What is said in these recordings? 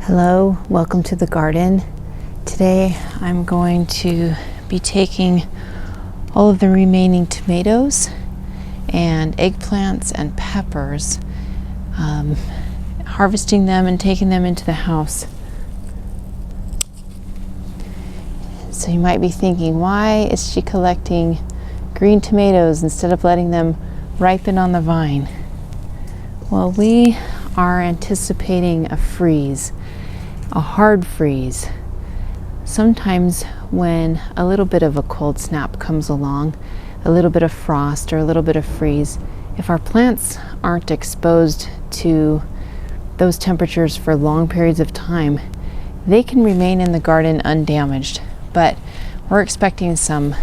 Hello, welcome to the garden. Today I'm going to be taking all of the remaining tomatoes and eggplants and peppers, harvesting them and taking them into the house. So you might be thinking, why is she collecting green tomatoes instead of letting them ripen on the vine? Well, we are anticipating a freeze. A hard freeze. Sometimes when a little bit of a cold snap comes along, a little bit of frost or a little bit of freeze, if our plants aren't exposed to those temperatures for long periods of time, they can remain in the garden undamaged. But we're expecting some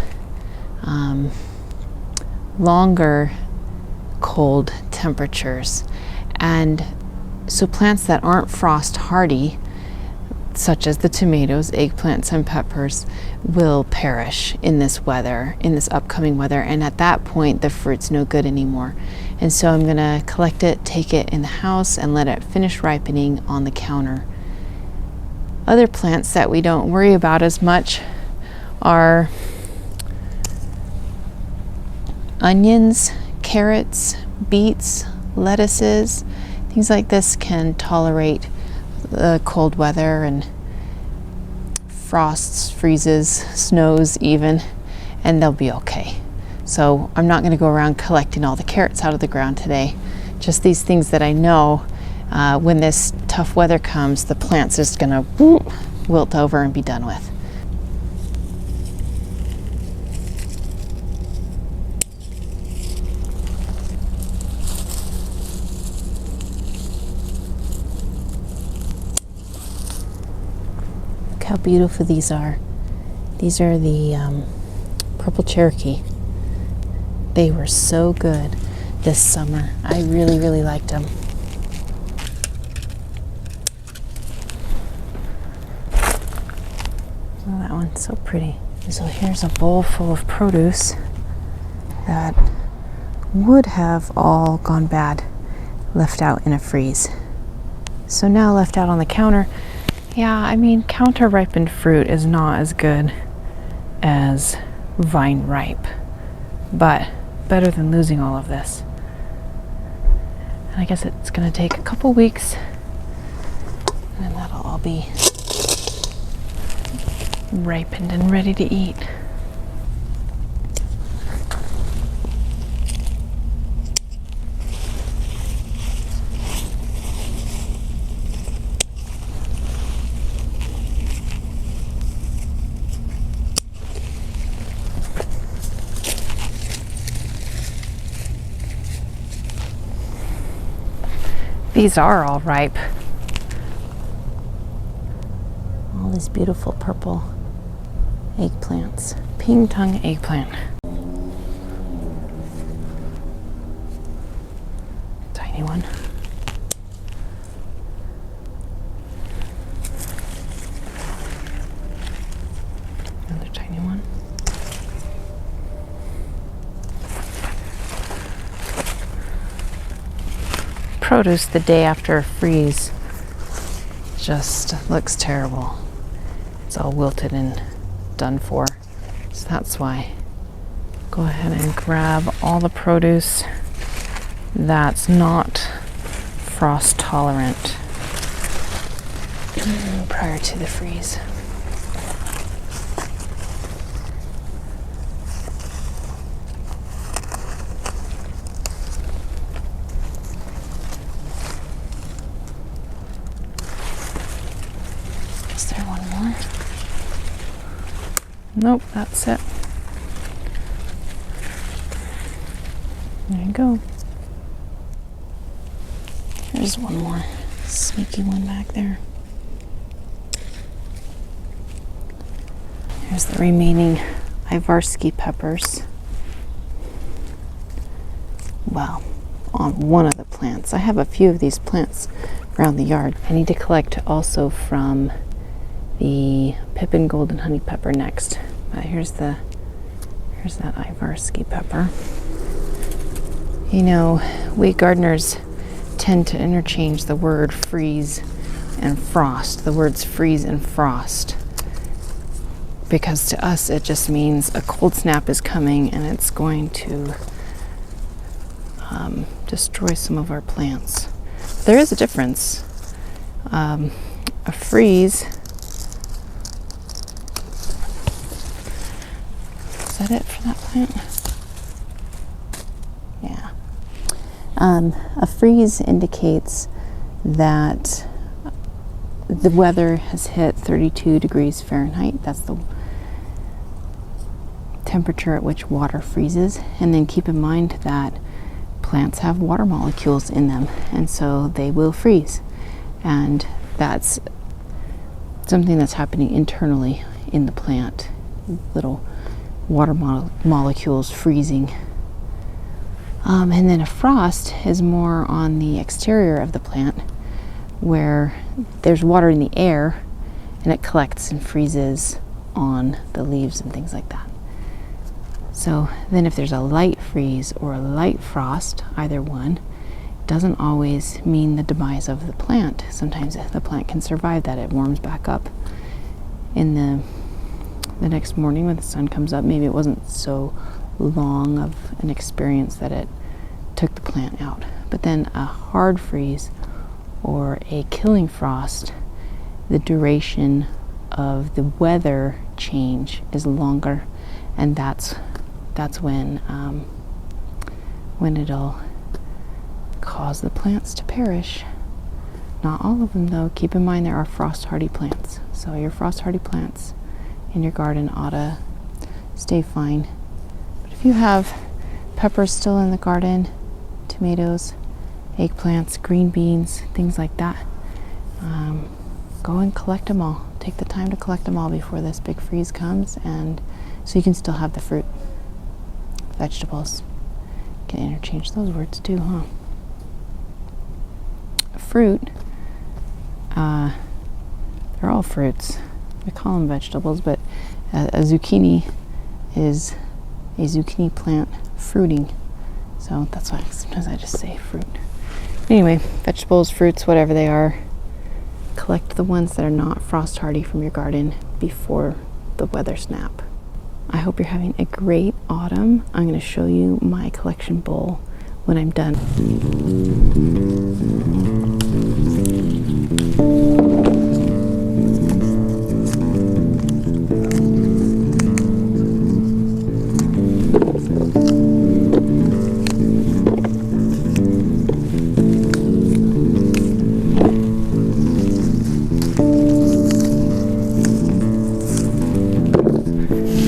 longer cold temperatures. And so plants that aren't frost hardy, such as the tomatoes, eggplants, and peppers, will perish in this weather, in this upcoming weather. And at that point, the fruit's no good anymore. And so I'm gonna collect it, take it in the house, and let it finish ripening on the counter. Other plants that we don't worry about as much are onions, carrots, beets, lettuces. Things like this can tolerate the cold weather and frosts, freezes, snows even, and they'll be okay. So I'm not going to go around collecting all the carrots out of the ground today. Just these things that I know when this tough weather comes, the plant's just going to wilt over and be done with. How beautiful these are. These are the purple Cherokee. They were so good this summer. I really liked them. Oh, that one's so pretty. So here's a bowl full of produce that would have all gone bad left out in a freeze. So now left out on the counter. Yeah, I mean, counter ripened fruit is not as good as vine ripe, but better than losing all of this. And I guess it's gonna take a couple weeks, and then that'll all be ripened and ready to eat. These are all ripe. All these beautiful purple eggplants. Ping tongue eggplant. Tiny one. Another tiny one. Produce the day after a freeze just looks terrible. It's all wilted and done for. So that's why. Go ahead and grab all the produce that's not frost tolerant prior to the freeze. Is there one more? Nope, that's it. There you go. There's one more sneaky one back there. Here's the remaining Ivarsky peppers. Well, on one of the plants. I have a few of these plants around the yard. I need to collect also from the Pippin golden honey pepper next. Here's that Ivarsky pepper. You know, we gardeners tend to interchange the word freeze and frost, the words freeze and frost, because to us it just means a cold snap is coming and it's going to destroy some of our plants. There is a difference. A freeze, is that it for that plant? Yeah. A freeze indicates that the weather has hit 32 degrees Fahrenheit. That's the temperature at which water freezes. And then keep in mind that plants have water molecules in them, and so they will freeze. And that's something that's happening internally in the plant, little water molecules freezing. And then a frost is more on the exterior of the plant, where there's water in the air and it collects and freezes on the leaves and things like that. So then if there's a light freeze or a light frost, either one, doesn't always mean the demise of the plant. Sometimes the plant can survive that. It warms back up in the next morning when the sun comes up. Maybe it wasn't so long of an experience that it took the plant out. But then a hard freeze or a killing frost, the duration of the weather change is longer, and that's when it'll cause the plants to perish. Not all of them though. Keep in mind there are frost hardy plants. So your frost hardy plants in your garden ought to stay fine. But if you have peppers still in the garden, tomatoes, eggplants, green beans, things like that, go and collect them all. Take the time to collect them all before this big freeze comes, and so you can still have the fruit. Vegetables. Can interchange those words too, huh? Fruit, they're all fruits. We call them vegetables, but a zucchini is a zucchini plant fruiting. So that's why sometimes I just say fruit. Anyway, vegetables, fruits, whatever they are, collect the ones that are not frost hardy from your garden before the weather snap. I hope you're having a great autumn. I'm going to show you my collection bowl when I'm done.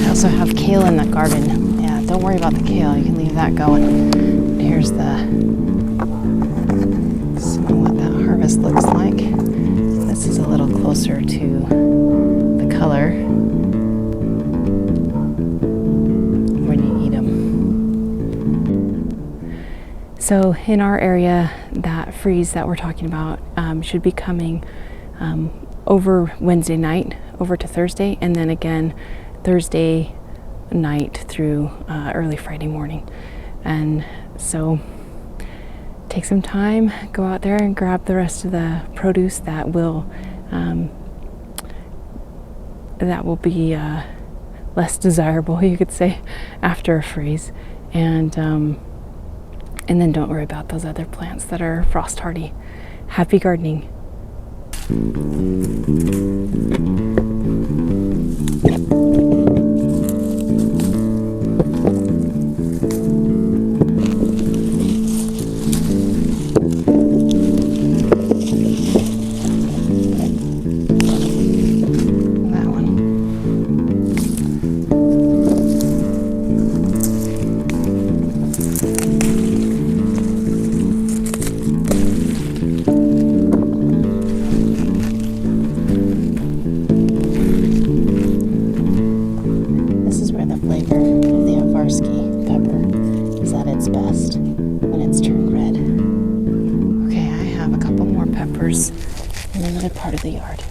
I also have kale in the garden. Yeah, don't worry about the kale. You can leave that going. Here's some of what that harvest looks like. This is a little closer to the color when you eat them. So in our area, that freeze that we're talking about should be coming over Wednesday night, over to Thursday, and then again Thursday night through early Friday morning. And so take some time, go out there and grab the rest of the produce that will be less desirable, you could say, after a freeze, and then don't worry about those other plants that are frost hardy. Happy gardening. Best when it's turned red. Okay, I have a couple more peppers in another part of the yard.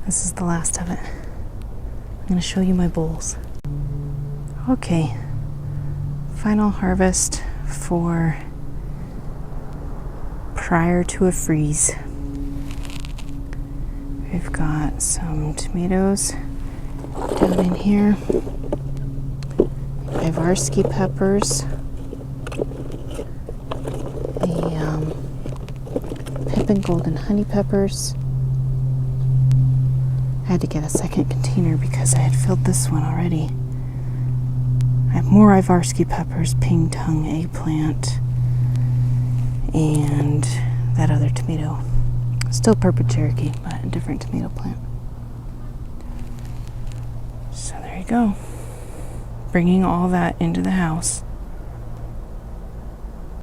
This is the last of it. I'm going to show you my bowls. Okay, final harvest for prior to a freeze. We've got some tomatoes down in here, Ivarsky peppers, the Pippin golden honey peppers. I had to get a second container because I had filled this one already. I have more Ivarsky peppers, ping tongue eggplant, and that other tomato. Still purple Cherokee, but a different tomato plant. So there you go. Bringing all that into the house.